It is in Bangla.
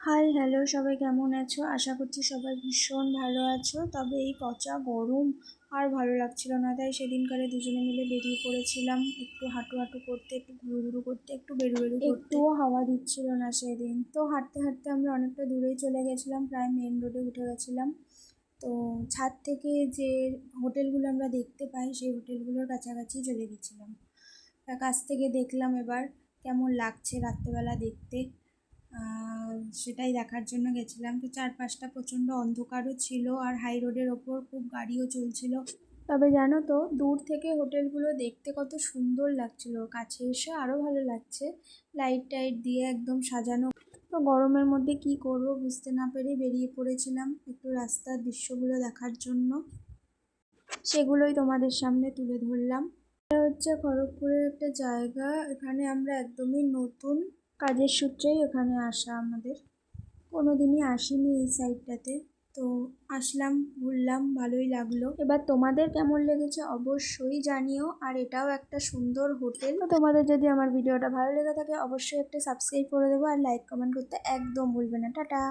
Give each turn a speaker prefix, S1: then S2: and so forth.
S1: হাই হ্যালো, সবাই কেমন আছো? আশা করছি সবাই ভীষণ ভালো আছো। তবে এই পচা গরম আর ভালো লাগছিল না, তাই সেদিনকারে দুজনে মিলে বেরিয়ে পড়েছিলাম একটু হাঁটু হাঁটু করতে, একটু ঘুরু ঘুরু করতে, একটু বেরু বেরু করতে। একটুও হাওয়া দিচ্ছিল না সেদিন। তো হাঁটতে হাঁটতে আমরা অনেকটা দূরেই চলে গেছিলাম, প্রায় মেন রোডে উঠে গেছিলাম। তো ছাদ থেকে যে হোটেলগুলো আমরা দেখতে পাই সেই হোটেলগুলোর কাছাকাছি চলে গেছিলাম। কাছ থেকে দেখলাম এবার কেমন লাগছে রাত্রেবেলা দেখতে। সেটাই দেখার জন্য গেছিলাম। তো চারপাশটা প্রচণ্ড অন্ধকারও ছিল, আর হাই রোডের ওপর খুব গাড়িও চলছিল। তবে জানো তো, দূর থেকে হোটেলগুলো দেখতে কত সুন্দর লাগছিল, কাছে এসে আরও ভালো লাগছে। লাইট টাইট দিয়ে একদম সাজানো। তো গরমের মধ্যে কি করব বুঝতে না পেরে বেরিয়ে পড়েছিলাম একটু রাস্তার দৃশ্যগুলো দেখার জন্য। সেগুলোই তোমাদের সামনে তুলে ধরলাম। এটা হচ্ছে খড়গপুরের একটা জায়গা, এখানে আমরা একদমই নতুন, কাজের সূত্রেই এখানে আসা আমাদের। কোনোদিনই আসিনি এই সাইডটাতে। তো আসলাম, ঘুরলাম, ভালোই লাগলো। এবার তোমাদের কেমন লেগেছে অবশ্যই জানিও। আর এটাও একটা সুন্দর হোটেল। তো তোমাদের যদি আমার ভিডিওটা ভালো লেগে থাকে অবশ্যই একটা সাবস্ক্রাইব করে দেবো, আর লাইক কমেন্ট করতে একদম ভুলবে না। টাটা।